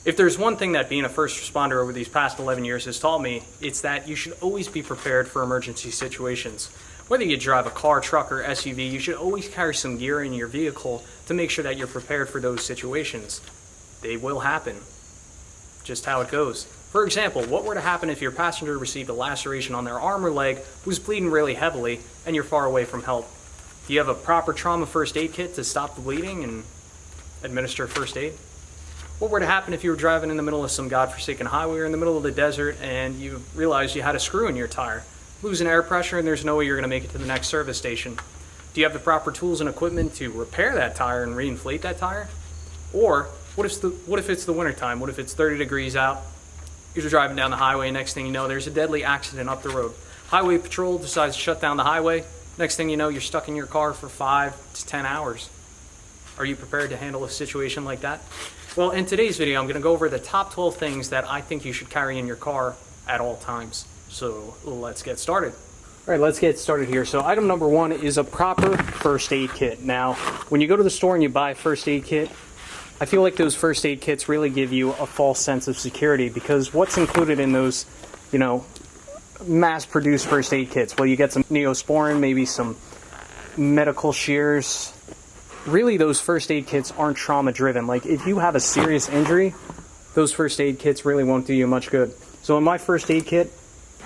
If there's one thing that being a first responder over these past 11 years has taught me, it's that you should always be prepared for emergency situations. Whether you drive a car, truck, or SUV, you should always carry some gear in your vehicle to make sure that you're prepared for those situations. They will happen. Just how it goes. For example, what were to happen if your passenger received a laceration on their arm or leg, was bleeding really heavily, and you're far away from help? Do you have a proper trauma first aid kit to stop the bleeding and administer first aid? What were to happen if you were driving in the middle of some godforsaken highway or in the middle of the desert and you realized you had a screw in your tire, losing air pressure, and there's no way you're going to make it to the next service station? Do you have the proper tools and equipment to repair that tire and reinflate that tire? Or what if it's the wintertime? What if it's 30 degrees out? You're driving down the highway, and next thing you know, there's a deadly accident up the road. Highway patrol decides to shut down the highway. Next thing you know, you're stuck in your car for 5 to 10 hours. Are you prepared to handle a situation like that? Well, in today's video, I'm going to go over the top 12 things that I think you should carry in your car at all times. So let's get started. All right, let's get started here. So item number 1 is a proper first aid kit. Now, when you go to the store and you buy a first aid kit, I feel like those first aid kits really give you a false sense of security, because what's included in those, mass-produced first aid kits? Well, you get some Neosporin, maybe some medical shears. Really, those first aid kits aren't trauma-driven. Like, if you have a serious injury, those first aid kits really won't do you much good. So in my first aid kit,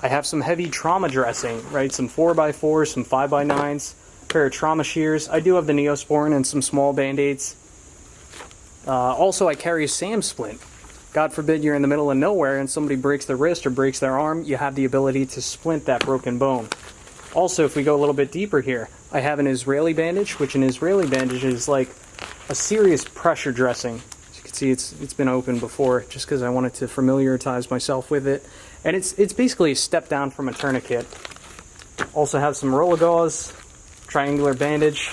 I have some heavy trauma dressing, right? Some 4x4s, some 5x9s, a pair of trauma shears. I do have the Neosporin and some small Band-Aids. Also, I carry a SAM splint. God forbid you're in the middle of nowhere and somebody breaks their wrist or breaks their arm, you have the ability to splint that broken bone. Also, if we go a little bit deeper here, I have an Israeli bandage, which an Israeli bandage is like a serious pressure dressing. As you can see, it's been opened before just because I wanted to familiarize myself with it. And it's basically a step down from a tourniquet. Also have some roller gauze, triangular bandage.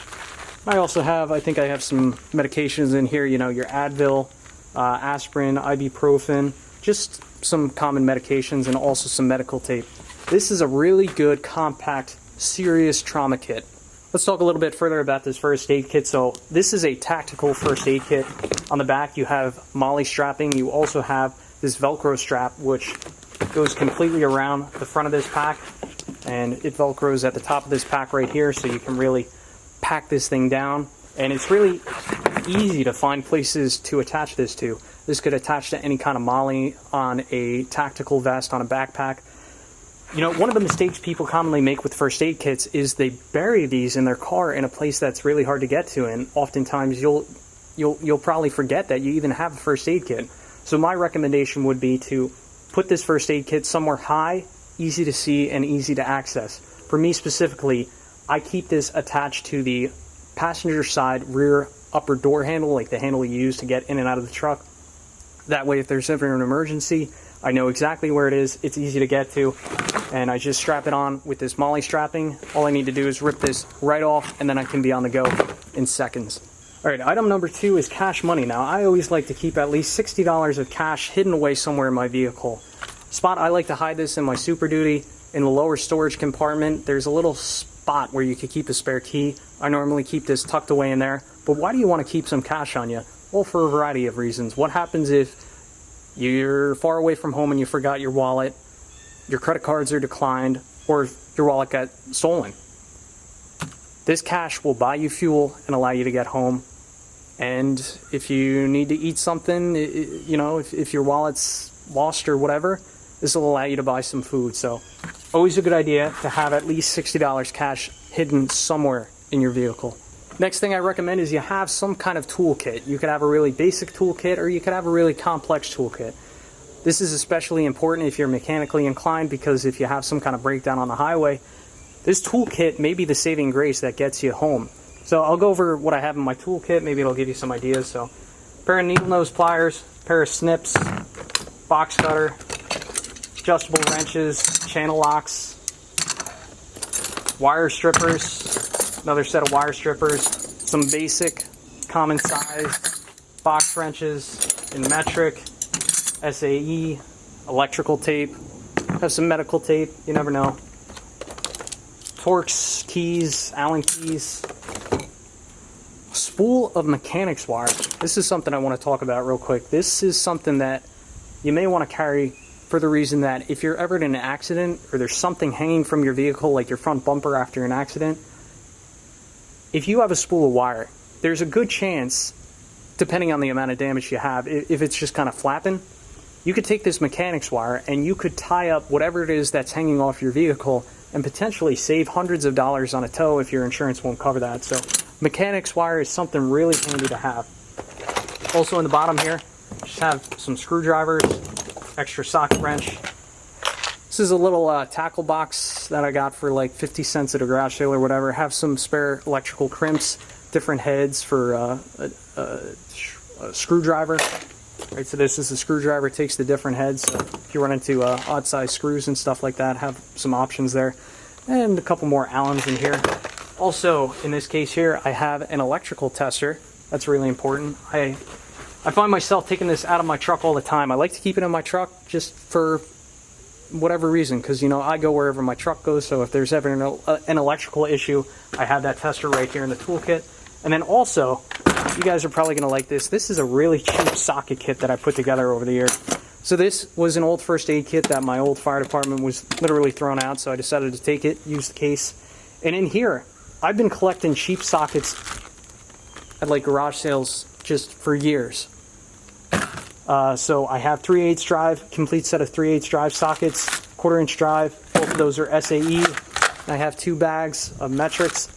I think I have some medications in here, your Advil, aspirin, ibuprofen, just some common medications, and also some medical tape. This is a really good, compact, serious trauma kit. Let's talk a little bit further about this first aid kit. So this is a tactical first aid kit. On the back you have MOLLE strapping. You also have this Velcro strap, which goes completely around the front of this pack, and it Velcros at the top of this pack right here, so you can really pack this thing down. And it's really easy to find places to attach this to. This could attach to any kind of MOLLE, on a tactical vest, on a backpack. One of the mistakes people commonly make with first aid kits is they bury these in their car in a place that's really hard to get to, and oftentimes you'll probably forget that you even have a first aid kit. So my recommendation would be to put this first aid kit somewhere high, easy to see, and easy to access. For me specifically, I keep this attached to the passenger side rear upper door handle, like the handle you use to get in and out of the truck. That way, if there's ever an emergency, I know exactly where it is, it's easy to get to, and I just strap it on with this MOLLE strapping. All I need to do is rip this right off, and then I can be on the go in seconds. All right, item number 2 is cash money. Now, I always like to keep at least $60 of cash hidden away somewhere in my vehicle. Spot I like to hide this in my Super Duty. In the lower storage compartment, there's a little spot where you could keep a spare key. I normally keep this tucked away in there. But why do you want to keep some cash on you? Well, for a variety of reasons. What happens if you're far away from home and you forgot your wallet, your credit cards are declined, or your wallet got stolen? This cash will buy you fuel and allow you to get home. And if you need to eat something, if your wallet's lost or whatever, this will allow you to buy some food. So always a good idea to have at least $60 cash hidden somewhere in your vehicle. Next thing I recommend is you have some kind of toolkit. You could have a really basic toolkit, or you could have a really complex toolkit. This is especially important if you're mechanically inclined, because if you have some kind of breakdown on the highway, this toolkit may be the saving grace that gets you home. So I'll go over what I have in my toolkit. Maybe it'll give you some ideas. So a pair of needle nose pliers, a pair of snips, box cutter, adjustable wrenches, channel locks, wire strippers, another set of wire strippers, some basic common size box wrenches in metric, SAE, electrical tape, have some medical tape, you never know, Torx keys, Allen keys, spool of mechanics wire. This is something I want to talk about real quick. This is something that you may want to carry for the reason that if you're ever in an accident or there's something hanging from your vehicle, like your front bumper after an accident, if you have a spool of wire, there's a good chance, depending on the amount of damage you have, if it's just kind of flapping, you could take this mechanics wire and you could tie up whatever it is that's hanging off your vehicle and potentially save hundreds of dollars on a tow if your insurance won't cover that. So mechanics wire is something really handy to have. Also in the bottom here, just have some screwdrivers, extra socket wrench. This is a little tackle box that I got for like 50 cents at a garage sale or whatever. Have some spare electrical crimps, different heads for a screwdriver. Right, so this is a screwdriver, it takes the different heads. So if you run into odd size screws and stuff like that, have some options there. And a couple more Allens in here. Also, in this case here, I have an electrical tester. That's really important. I find myself taking this out of my truck all the time. I like to keep it in my truck just for whatever reason, because you know I go wherever my truck goes, so if there's ever an electrical issue, I have that tester right here in the toolkit. And then also, you guys are probably going to like this. This is a really cheap socket kit that I put together over the years. So this was an old first aid kit that my old fire department was literally thrown out, so I decided to take it, use the case. And in here, I've been collecting cheap sockets at like garage sales just for years. So I have 3/8 drive, complete set of 3/8 drive sockets, 1/4 inch drive. Both of those are SAE. I have 2 bags of metrics.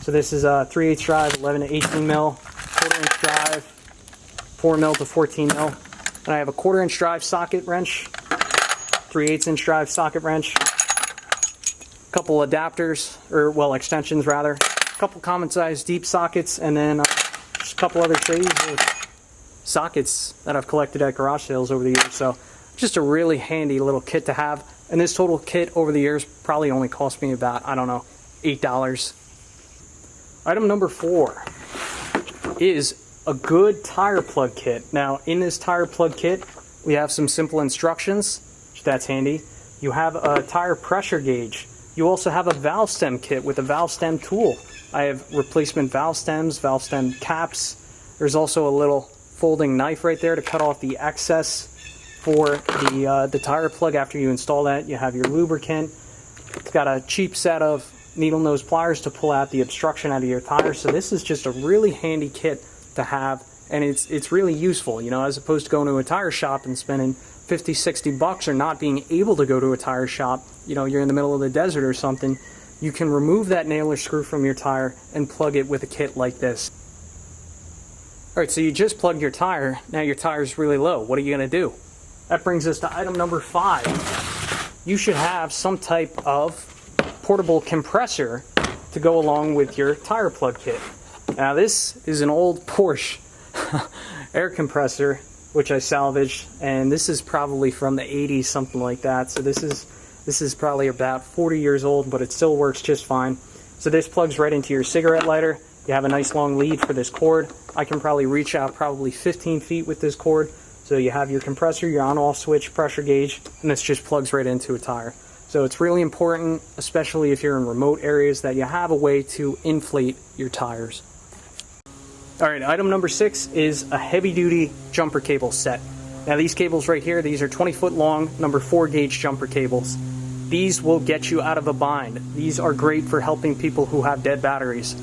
So this is a 3/8 drive, 11 to 18 mil, 1/4 inch drive, 4 mil to 14 mil. And I have a 1/4 inch drive socket wrench, 3/8 inch drive socket wrench, a couple adapters, or well, extensions rather, a couple common size deep sockets, and then just a couple other trays of sockets that I've collected at garage sales over the years. So just a really handy little kit to have. And this total kit over the years probably only cost me about, I don't know, $8. Item number 4 is a good tire plug kit. Now in this tire plug kit, we have some simple instructions, that's handy. You have a tire pressure gauge. You also have a valve stem kit with a valve stem tool. I have replacement valve stems, valve stem caps. There's also a little folding knife right there to cut off the excess for the tire plug after you install that. You have your lubricant. It's got a cheap set of needle nose pliers to pull out the obstruction out of your tire. So this is just a really handy kit to have, and it's really useful, you know, as opposed to going to a tire shop and spending 50, 60 bucks or not being able to go to a tire shop. You know, you're in the middle of the desert or something. You can remove that nail or screw from your tire and plug it with a kit like this. Alright, so you just plugged your tire, now your tire's really low. What are you going to do? That brings us to item number 5. You should have some type of portable compressor to go along with your tire plug kit. Now this is an old Porsche air compressor, which I salvaged, and this is probably from the 80s, something like that. So this is probably about 40 years old, but it still works just fine. So this plugs right into your cigarette lighter. You have a nice long lead for this cord. I can probably reach out probably 15 feet with this cord. So you have your compressor, your on-off switch, pressure gauge, and this just plugs right into a tire. So it's really important, especially if you're in remote areas, that you have a way to inflate your tires. Alright, item number 6 is a heavy-duty jumper cable set. Now these cables right here, these are 20-foot long, number 4 gauge jumper cables. These will get you out of a bind. These are great for helping people who have dead batteries.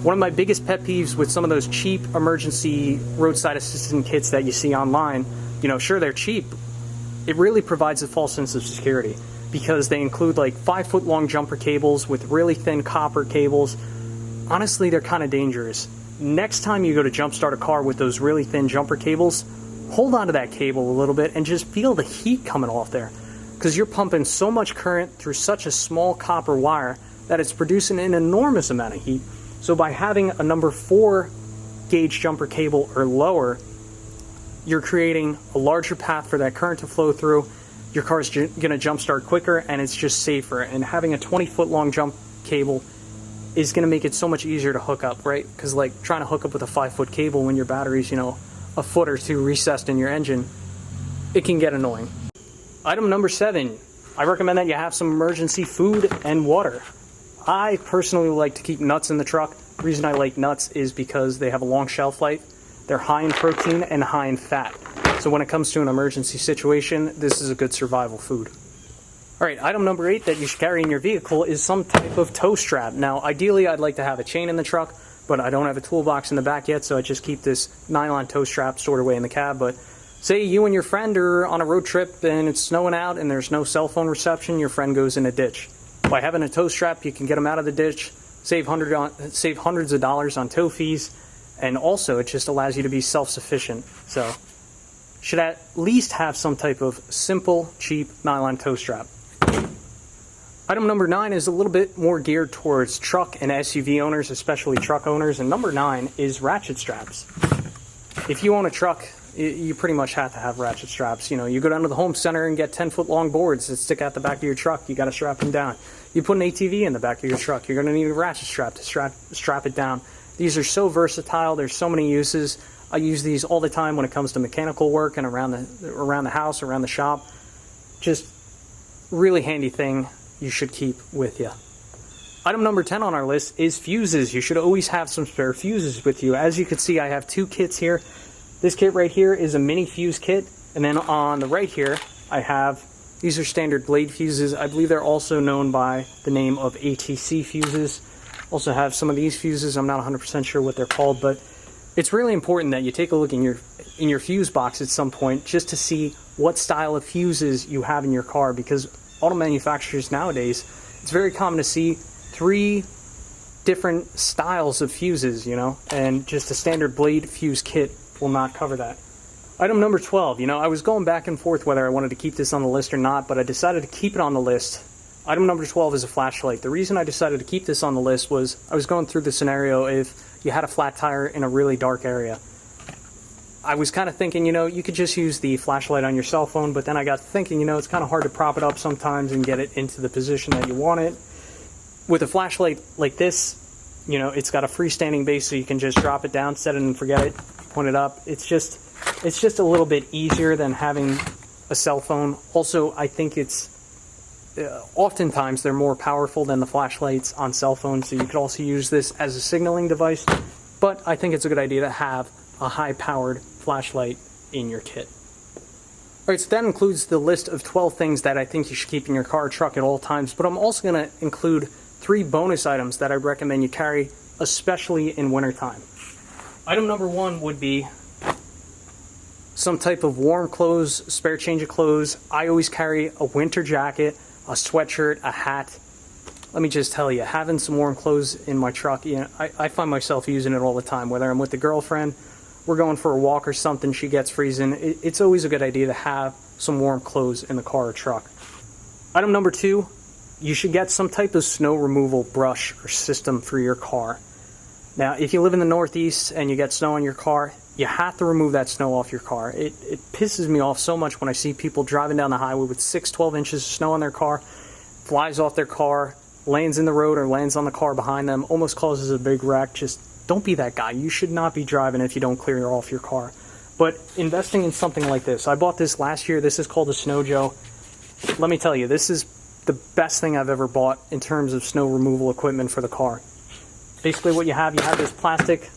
One of my biggest pet peeves with some of those cheap emergency roadside assistance kits that you see online, you know, sure, they're cheap. It really provides a false sense of security because they include like 5-foot long jumper cables with really thin copper cables. Honestly, they're kind of dangerous. Next time you go to jumpstart a car with those really thin jumper cables, hold on to that cable a little bit and just feel the heat coming off there, because you're pumping so much current through such a small copper wire that it's producing an enormous amount of heat. So by having a number 4 gauge jumper cable or lower, you're creating a larger path for that current to flow through. Your car's going to jump start quicker, and it's just safer. And having a 20-foot long jump cable is going to make it so much easier to hook up, right? Because like trying to hook up with a 5-foot cable when your battery's, you know, a foot or two recessed in your engine, it can get annoying. Item number 7, I recommend that you have some emergency food and water. I personally like to keep nuts in the truck. The reason I like nuts is because they have a long shelf life. They're high in protein and high in fat. So when it comes to an emergency situation, this is a good survival food. All right, item number 8 that you should carry in your vehicle is some type of tow strap. Now, ideally, I'd like to have a chain in the truck, but I don't have a toolbox in the back yet, so I just keep this nylon tow strap stored away in the cab. But say you and your friend are on a road trip and it's snowing out and there's no cell phone reception, your friend goes in a ditch. By having a tow strap, you can get them out of the ditch, save hundreds of dollars on tow fees, and also it just allows you to be self-sufficient. So, should at least have some type of simple, cheap nylon tow strap. Item number 9 is a little bit more geared towards truck and SUV owners, especially truck owners, and number 9 is ratchet straps. If you own a truck, you pretty much have to have ratchet straps. You know, you go down to the home center and get 10-foot long boards that stick out the back of your truck, you got to strap them down. You put an ATV in the back of your truck, you're going to need a ratchet strap to strap it down. These are so versatile, there's so many uses. I use these all the time when it comes to mechanical work and around the house, around the shop. Just really handy thing you should keep with you. Item number 10 on our list is fuses. You should always have some spare fuses with you. As you can see, I have 2 kits here. This kit right here is a mini fuse kit, and then on the right here, I have, these are standard blade fuses. I believe they're also known by the name of ATC fuses. Also have some of these fuses. I'm not 100% sure what they're called, but it's really important that you take a look in your fuse box at some point just to see what style of fuses you have in your car, because auto manufacturers nowadays, it's very common to see 3 different styles of fuses, you know, and just a standard blade fuse kit will not cover that. Item number 12, you know, I was going back and forth whether I wanted to keep this on the list or not, but I decided to keep it on the list. Item number 12 is a flashlight. The reason I decided to keep this on the list was I was going through the scenario if you had a flat tire in a really dark area. I was kind of thinking, you know, you could just use the flashlight on your cell phone, but then I got thinking, you know, it's kind of hard to prop it up sometimes and get it into the position that you want it. With a flashlight like this, you know, it's got a freestanding base, so you can just drop it down, set it and forget it, point it up. It's just a little bit easier than having a cell phone. Also, I think it's oftentimes they're more powerful than the flashlights on cell phones, so you could also use this as a signaling device. But I think it's a good idea to have a high-powered flashlight in your kit. Alright, so that includes the list of 12 things that I think you should keep in your car or truck at all times, but I'm also going to include 3 bonus items that I recommend you carry, especially in wintertime. Item number 1 would be some type of warm clothes, spare change of clothes. I always carry a winter jacket, a sweatshirt, a hat. Let me just tell you, having some warm clothes in my truck, you know, I find myself using it all the time, whether I'm with the girlfriend, we're going for a walk or something, she gets freezing. It's always a good idea to have some warm clothes in the car or truck. Item number 2, you should get some type of snow removal brush or system for your car. Now, if you live in the Northeast and you get snow on your car, you have to remove that snow off your car. It pisses me off so much when I see people driving down the highway with 6-12 inches of snow on their car, flies off their car, lands in the road or lands on the car behind them, almost causes a big wreck. Just don't be that guy. You should not be driving if you don't clear off your car. But investing in something like this, I bought this last year. This is called a Snow Joe. Let me tell you, this is the best thing I've ever bought in terms of snow removal equipment for the car. Basically what you have this plastic,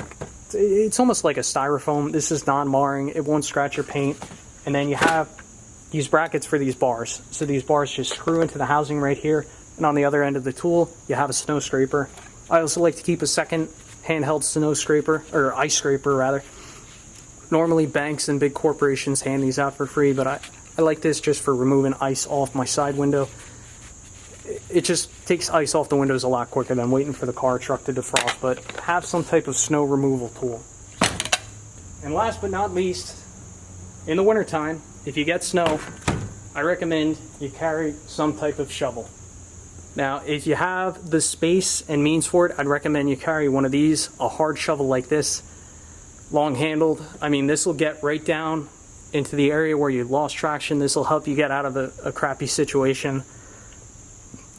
it's almost like a styrofoam. This is non-marring, it won't scratch your paint. And then you have these brackets for these bars. So these bars just screw into the housing right here. And on the other end of the tool, you have a snow scraper. I also like to keep a second handheld snow scraper, or ice scraper rather. Normally banks and big corporations hand these out for free, but I like this just for removing ice off my side window. It just takes ice off the windows a lot quicker than waiting for the car or truck to defrost, but have some type of snow removal tool. And last but not least, in the wintertime, if you get snow, I recommend you carry some type of shovel. Now, if you have the space and means for it, I'd recommend you carry one of these, a hard shovel like this, long-handled. I mean, this will get right down into the area where you lost traction. This will help you get out of a crappy situation.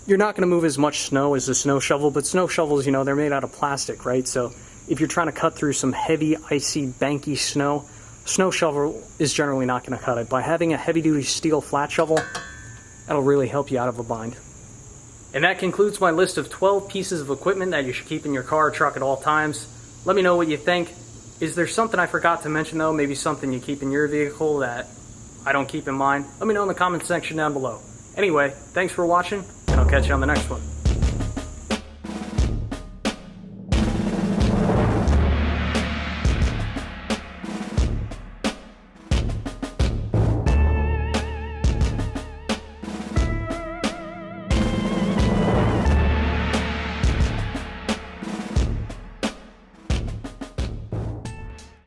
You're not going to move as much snow as a snow shovel, but snow shovels, you know, they're made out of plastic, right? So if you're trying to cut through some heavy, icy, banky snow, snow shovel is generally not going to cut it. By having a heavy-duty steel flat shovel, that'll really help you out of a bind. And that concludes my list of 12 pieces of equipment that you should keep in your car or truck at all times. Let me know what you think. Is there something I forgot to mention though? Maybe something you keep in your vehicle that I don't keep in mind? Let me know in the comment section down below. Anyway, thanks for watching, and I'll catch you on the next one.